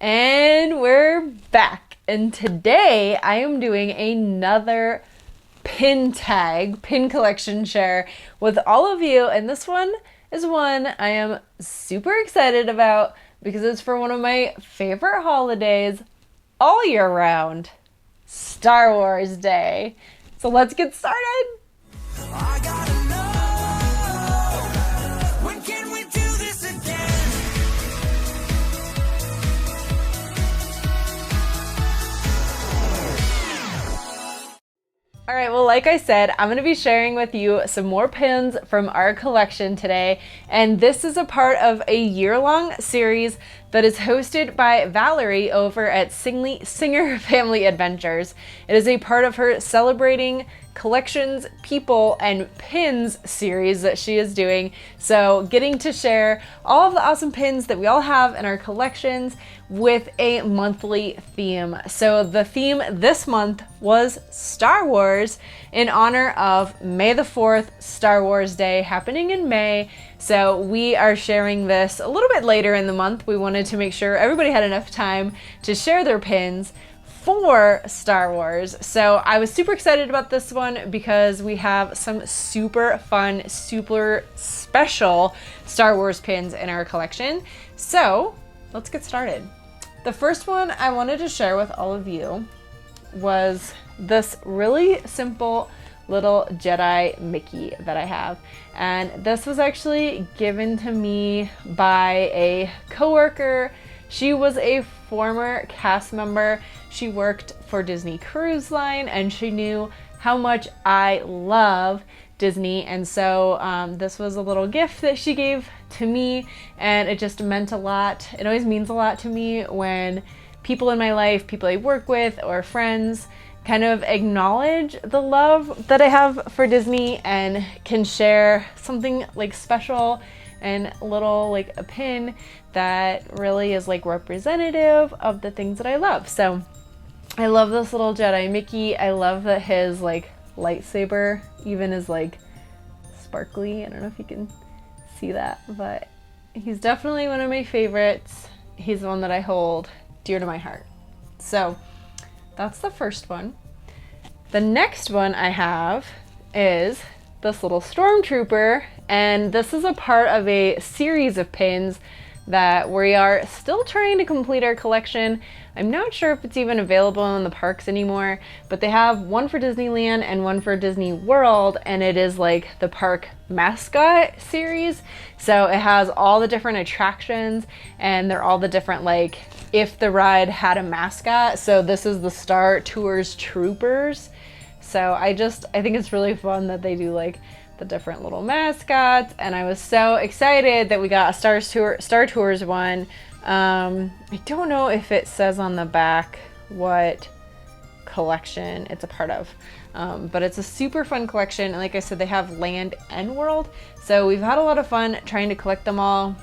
And we're back. And today I am doing another pin collection share with all of you. And this one is one I am super excited about because it's for one of my favorite holidays all year round, Star Wars Day. So let's get started. I gotta know, when can we do this again? All right, well, like I said, I'm gonna be sharing with you some more pins from our collection today. And this is a part of a year-long series that is hosted by Valerie over at Singer Family Adventures. It is a part of her Celebrating Collections, People, and Pins series that she is doing. So getting to share all of the awesome pins that we all have in our collections with a monthly theme. So the theme this month was Star Wars in honor of May the 4th, Star Wars Day, happening in May. So we are sharing this a little bit later in the month. We wanted to make sure everybody had enough time to share their pins for Star Wars. So I was super excited about this one because we have some super fun, super special Star Wars pins in our collection. So let's get started. The first one I wanted to share with all of you was this really simple little Jedi Mickey that I have. And this was actually given to me by a coworker. She was a former cast member. She worked for Disney Cruise Line and she knew how much I love Disney. And so this was a little gift that she gave to me and it just meant a lot. It always means a lot to me when people in my life, people I work with or friends kind of acknowledge the love that I have for Disney and can share something like special and little like a pin that really is like representative of the things that I love. So I love this little Jedi Mickey. I love that his like lightsaber even is like sparkly. I don't know if you can see that, but he's definitely one of my favorites. He's the one that I hold dear to my heart. So that's the first one. The next one I have is this little Stormtrooper, and this is a part of a series of pins that we are still trying to complete our collection. I'm not sure if it's even available in the parks anymore, but they have one for Disneyland and one for Disney World, and it is like the park mascot series. So it has all the different attractions and they're all the different like if the ride had a mascot. So this is the Star Tours Troopers. So I think it's really fun that they do like the different little mascots, and I was so excited that we got a Star Tours one. I don't know if it says on the back what collection it's a part of, but it's a super fun collection, and like I said, they have Land and World, so we've had a lot of fun trying to collect them all.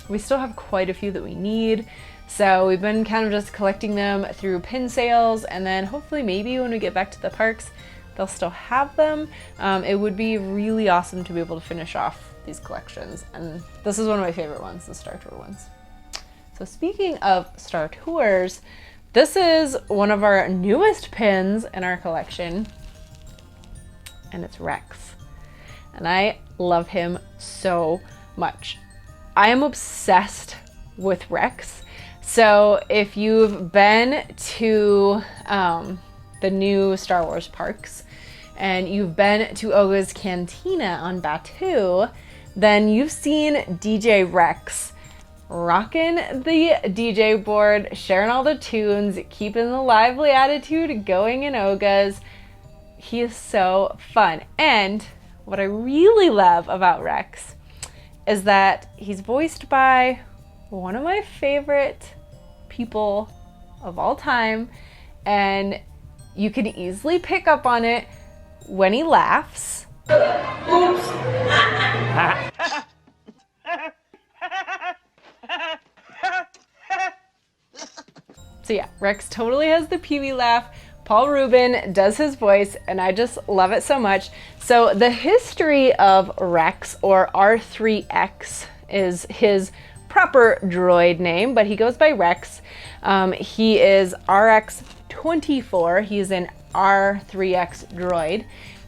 We still have quite a few that we need, so we've been kind of just collecting them through pin sales, and then hopefully maybe when we get back to the parks they'll still have them. It would be really awesome to be able to finish off these collections. And this is one of my favorite ones, the Star Tour ones. So speaking of Star Tours, this is one of our newest pins in our collection, and it's Rex. And I love him so much. I am obsessed with Rex. So if you've been to the new Star Wars parks and you've been to Oga's Cantina on Batuu, then you've seen DJ Rex rocking the DJ board, sharing all the tunes, keeping the lively attitude going in Oga's. He is so fun. And what I really love about Rex is that he's voiced by one of my favorite people of all time, and you can easily pick up on it when he laughs. Oops. So yeah, Rex totally has the Pee-wee laugh. Paul Rubin does his voice, and I just love it so much. So the history of Rex, or R3X, is his proper droid name, but he goes by Rex. He is RX-24. He's an R3X droid.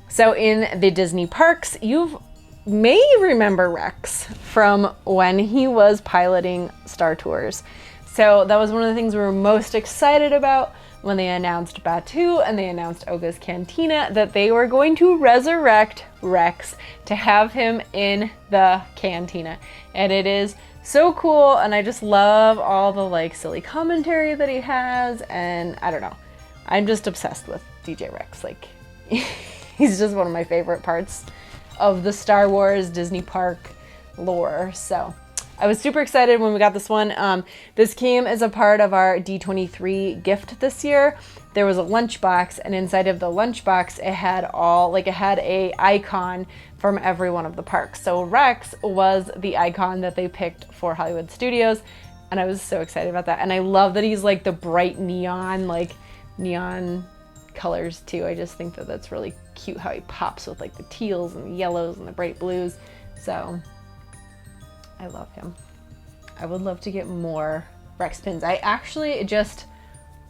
So in the Disney parks, you may remember Rex from when he was piloting Star Tours. So that was one of the things we were most excited about when they announced Batuu and they announced Oga's Cantina, that they were going to resurrect Rex to have him in the cantina. And it is so cool, and I just love all the like silly commentary that he has, and I don't know. I'm just obsessed with DJ Rex. Like, he's just one of my favorite parts of the Star Wars Disney park lore. So I was super excited when we got this one. This came as a part of our D23 gift this year. There was a lunchbox, and inside of the lunchbox, it had a icon from every one of the parks. So Rex was the icon that they picked for Hollywood Studios, and I was so excited about that. And I love that he's like the bright neon colors too. I just think that that's really cute how he pops with like the teals and the yellows and the bright blues. So I love him. I would love to get more Rex pins. I actually just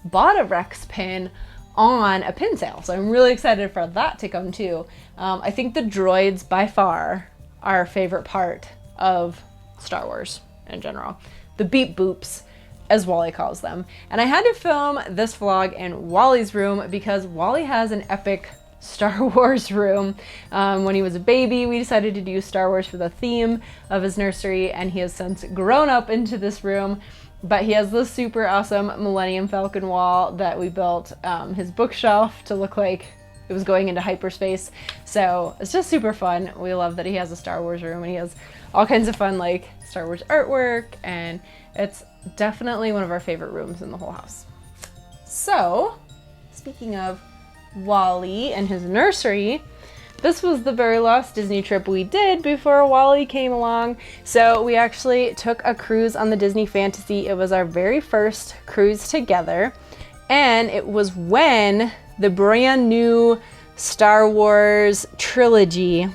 bought a Rex pin on a pin sale, so I'm really excited for that to come too. I think the droids by far are our favorite part of Star Wars in general. The beep boops, as Wally calls them. And I had to film this vlog in Wally's room because Wally has an epic Star Wars room. When he was a baby, we decided to do Star Wars for the theme of his nursery, and he has since grown up into this room. But he has this super awesome Millennium Falcon wall that we built his bookshelf to look like it was going into hyperspace. So it's just super fun. We love that he has a Star Wars room, and he has all kinds of fun like Star Wars artwork, and it's definitely one of our favorite rooms in the whole house. So speaking of Wally and his nursery, this was the very last Disney trip we did before Wally came along. So we actually took a cruise on the Disney Fantasy. It was our very first cruise together, and it was when the brand new Star Wars trilogy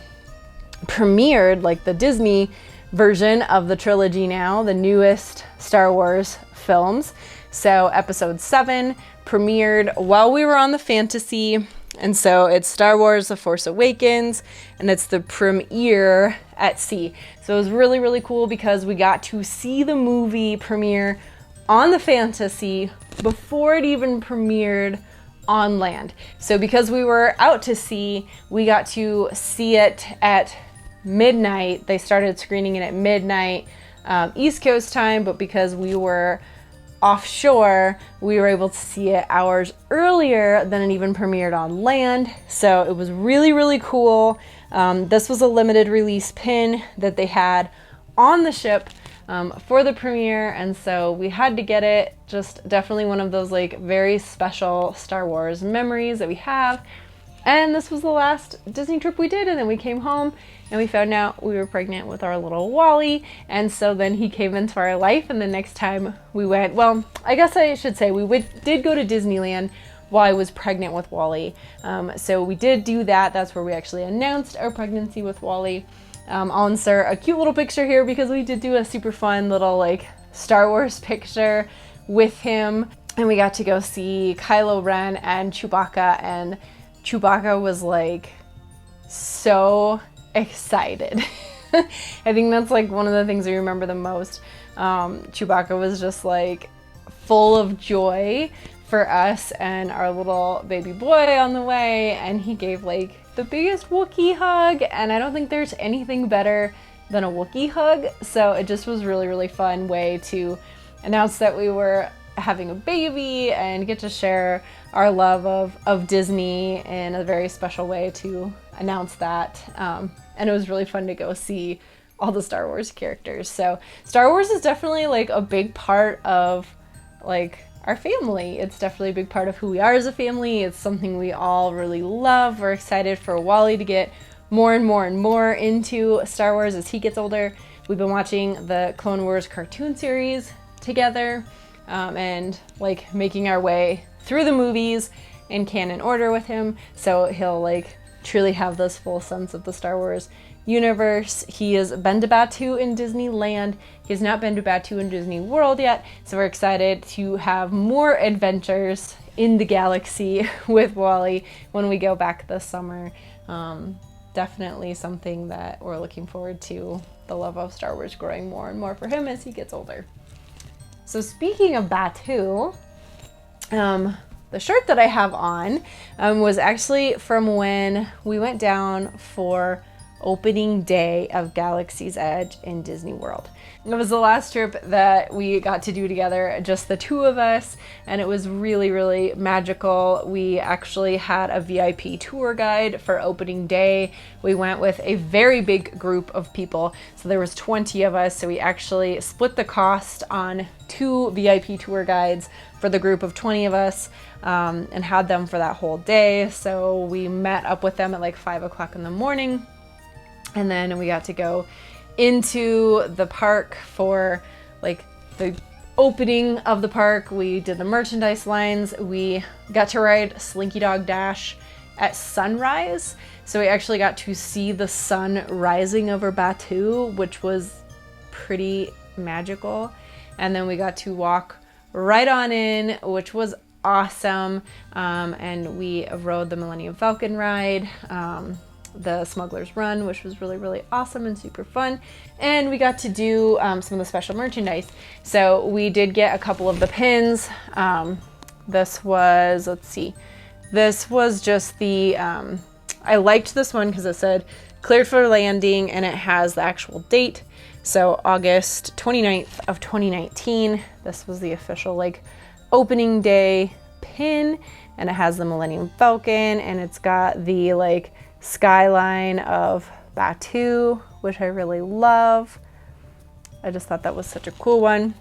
premiered, like the Disney version of the trilogy now, the newest Star Wars films. So episode 7 premiered while we were on the Fantasy, and so it's Star Wars The Force Awakens, and it's the premiere at sea. So it was really, really cool because we got to see the movie premiere on the Fantasy before it even premiered on land. So because we were out to sea, we got to see it at midnight. They started screening it at midnight East Coast time, but because we were offshore, we were able to see it hours earlier than it even premiered on land. So it was really, really cool. This was a limited release pin that they had on the ship for the premiere, and so we had to get it. Just definitely one of those like very special Star Wars memories that we have. And this was the last Disney trip we did, and then we came home and we found out we were pregnant with our little Wally, and so then he came into our life. And the next time we went, well, I guess I should say did go to Disneyland while I was pregnant with Wally. So we did do that. That's where we actually announced our pregnancy with Wally. I'll insert a cute little picture here because we did do a super fun little like Star Wars picture with him, and we got to go see Kylo Ren and Chewbacca, and Chewbacca was like so excited. I think that's like one of the things I remember the most. Chewbacca was just like full of joy for us and our little baby boy on the way, and he gave like the biggest Wookiee hug, and I don't think there's anything better than a Wookiee hug. So it just was really, really fun way to announce that we were having a baby and get to share our love of Disney in a very special way to announce that. And it was really fun to go see all the Star Wars characters. So Star Wars is definitely like a big part of like our family. It's definitely a big part of who we are as a family. It's something we all really love. We're excited for Wally to get more and more and more into Star Wars as he gets older. We've been watching the Clone Wars cartoon series together, and like making our way through the movies in canon order with him. So he'll like truly have this full sense of the Star Wars universe. He has been to Batuu in Disneyland. He has not been to Batuu in Disney World yet, so we're excited to have more adventures in the galaxy with Wally when we go back this summer. Definitely something that we're looking forward to, the love of Star Wars growing more and more for him as he gets older. So speaking of Batuu, the shirt that I have on was actually from when we went down for opening day of Galaxy's Edge in Disney World. It was the last trip that we got to do together, just the two of us, and it was really, really magical. We actually had a VIP tour guide for opening day. We went with a very big group of people, so there was 20 of us, so we actually split the cost on 2 VIP tour guides for the group of 20 of us, and had them for that whole day. So we met up with them at like 5 o'clock in the morning, and then we got to go into the park for like the opening of the park. We did the merchandise lines. We got to ride Slinky Dog Dash at sunrise. So we actually got to see the sun rising over Batuu, which was pretty magical. And then we got to walk right on in, which was awesome. And we rode the Millennium Falcon ride, the Smuggler's Run, which was really, really awesome and super fun. And we got to do some of the special merchandise. So we did get a couple of the pins. This was, let's see, this was just the, I liked this one because it said cleared for landing and it has the actual date. So August 29th of 2019. This was the official like opening day pin, and it has the Millennium Falcon, and it's got the like skyline of Batuu, which I really love. I just thought that was such a cool one.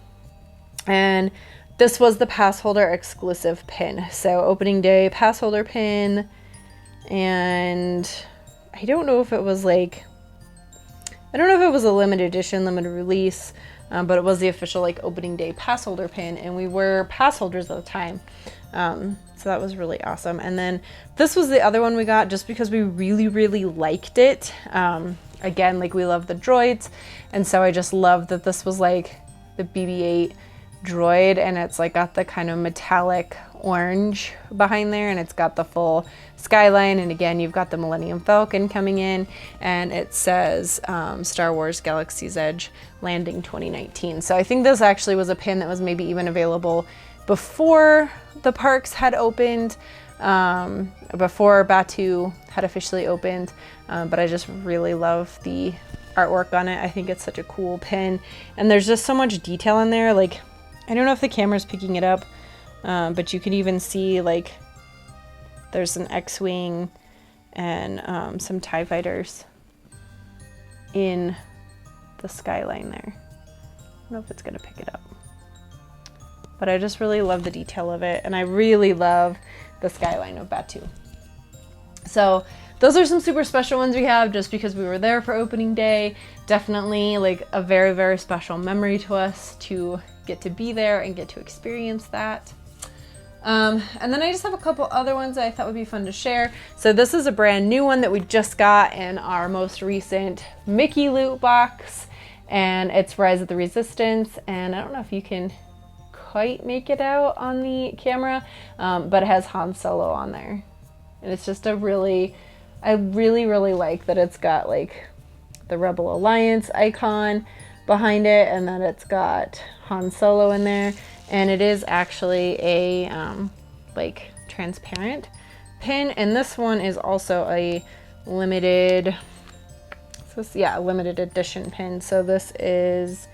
And this was the pass holder exclusive pin. So opening day pass holder pin, and I don't know if it was like, I don't know if it was a limited edition, limited release, but it was the official like opening day pass holder pin, and we were pass holders at the time. So that was really awesome. And then this was the other one we got just because we really, really liked it. Again, like we love the droids. And so I just love that this was like the BB-8 droid, and it's like got the kind of metallic orange behind there, and it's got the full skyline. And again, you've got the Millennium Falcon coming in, and it says Star Wars Galaxy's Edge Landing 2019. So I think this actually was a pin that was maybe even available before the parks had opened, before Batuu had officially opened, but I just really love the artwork on it. I think it's such a cool pin, and there's just so much detail in there. Like, I don't know if the camera's picking it up, but you can even see like there's an X-Wing and some TIE fighters in the skyline there. I don't know if it's gonna pick it up, but I just really love the detail of it, and I really love the skyline of Batuu. So those are some super special ones we have just because we were there for opening day. Definitely like a very, very special memory to us to get to be there and get to experience that. And then I just have a couple other ones that I thought would be fun to share. So this is a brand new one that we just got in our most recent Mickey loot box, and it's Rise of the Resistance. And I don't know if you can quite make it out on the camera, but it has Han Solo on there. And it's just a really, I really, really like that it's got like the Rebel Alliance icon behind it, and then it's got Han Solo in there. And it is actually a like transparent pin, and this one is also a limited, limited edition pin. So this is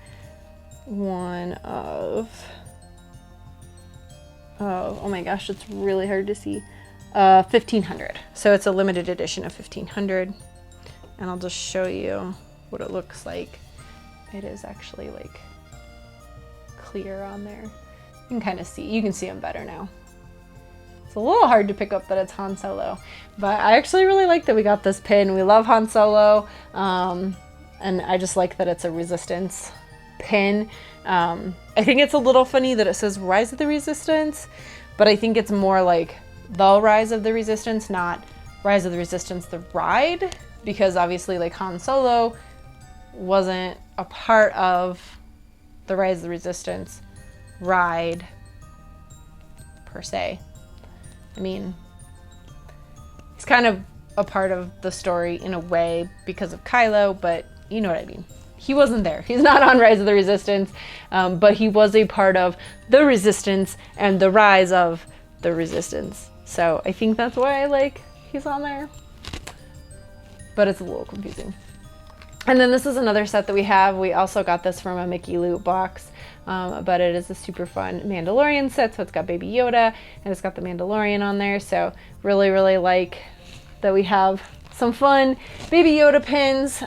one of, oh my gosh, it's really hard to see, 1500. So it's a limited edition of 1500, and I'll just show you what it looks like. It is actually like clear on there. You can kind of see, you can see them better now. It's a little hard to pick up that it's Han Solo, but I actually really like that we got this pin. We love Han Solo, and I just like that it's a Resistance pin. I think it's a little funny that it says Rise of the Resistance, but I think it's more like the Rise of the Resistance, not Rise of the Resistance, the ride, because obviously like Han Solo wasn't a part of the Rise of the Resistance ride per se. I mean, he's kind of a part of the story in a way because of Kylo, but you know what I mean. He wasn't there. He's not on Rise of the Resistance, but he was a part of the Resistance and the rise of the Resistance. So I think that's why like he's on there, but it's a little confusing. And then this is another set that we have. We also got this from a Mickey loot box, but it is a super fun Mandalorian set. So it's got Baby Yoda and it's got the Mandalorian on there. So really, really like that we have some fun Baby Yoda pins.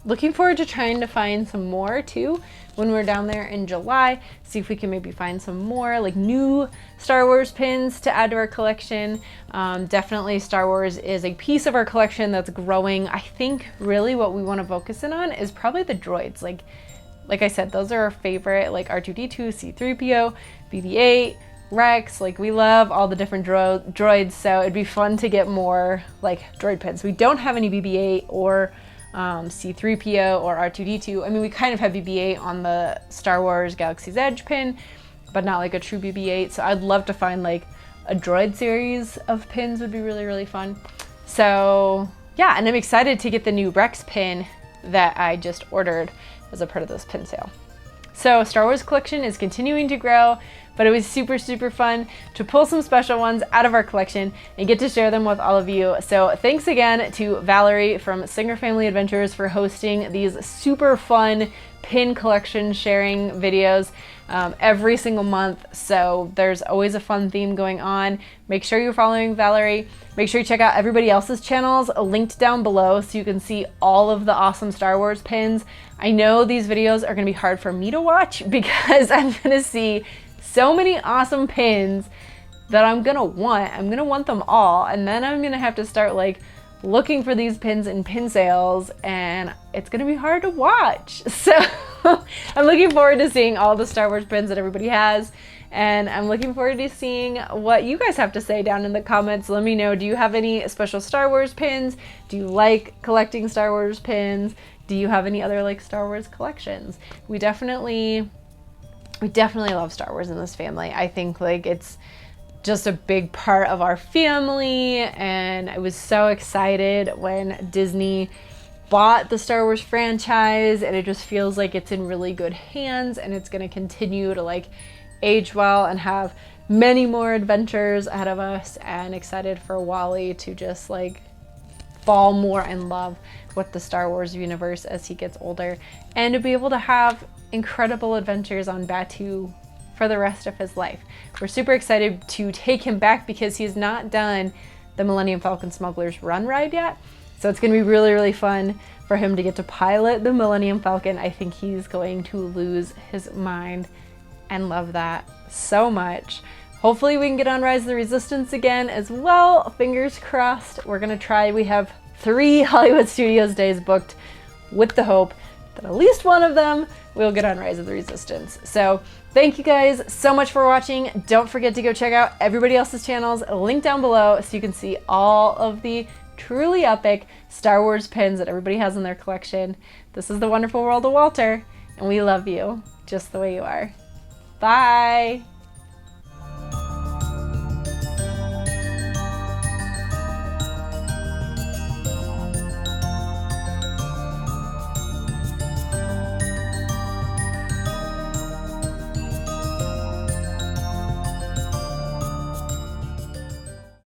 Looking forward to trying to find some more too when we're down there in July. See if we can maybe find some more like new Star Wars pins to add to our collection. Definitely Star Wars is a piece of our collection that's growing. I think really what we want to focus in on is probably the droids. Like I said, those are our favorite, like R2-D2, C-3PO, BB-8, Rex. Like we love all the different droids, so it'd be fun to get more like droid pins. We don't have any BB-8 or C-3PO or R2-D2. I mean, we kind of have BB-8 on the Star Wars Galaxy's Edge pin, but not like a true BB-8. So I'd love to find like a droid series of pins would be really, really fun. So yeah, and I'm excited to get the new Rex pin that I just ordered as a part of this pin sale. So Star Wars collection is continuing to grow, but it was super, super fun to pull some special ones out of our collection and get to share them with all of you. So thanks again to Valerie from Singer Family Adventures for hosting these super fun pin collection sharing videos every single month. So there's always a fun theme going on. Make sure you're following Valerie. Make sure you check out everybody else's channels linked down below so you can see all of the awesome Star Wars pins. I know these videos are gonna be hard for me to watch because I'm gonna see so many awesome pins that I'm gonna want them all, and then I'm gonna have to start like looking for these pins in pin sales, and it's gonna be hard to watch. So I'm looking forward to seeing all the Star Wars pins that everybody has, and I'm looking forward to seeing what you guys have to say down in the comments. Let me know, do you have any special Star Wars pins? Do you like collecting Star Wars pins? Do you have any other like Star Wars collections? We definitely love Star Wars in this family. I think like it's just a big part of our family, and I was so excited when Disney bought the Star Wars franchise, and it just feels like it's in really good hands, and it's going to continue to like age well and have many more adventures ahead of us, and excited for Wally to just like fall more in love with the Star Wars universe as he gets older, and to be able to have incredible adventures on Batuu for the rest of his life. We're super excited to take him back because he's not done the Millennium Falcon Smuggler's Run ride yet. So it's gonna be really, really fun for him to get to pilot the Millennium Falcon. I think he's going to lose his mind and love that so much. Hopefully we can get on Rise of the Resistance again as well. Fingers crossed. We're gonna try. We have 3 Hollywood Studios days booked with the hope that at least one of them will get on Rise of the Resistance. So thank you guys so much for watching. Don't forget to go check out everybody else's channels linked down below so you can see all of the truly epic Star Wars pins that everybody has in their collection. This is the wonderful world of Walter, and we love you just the way you are. Bye!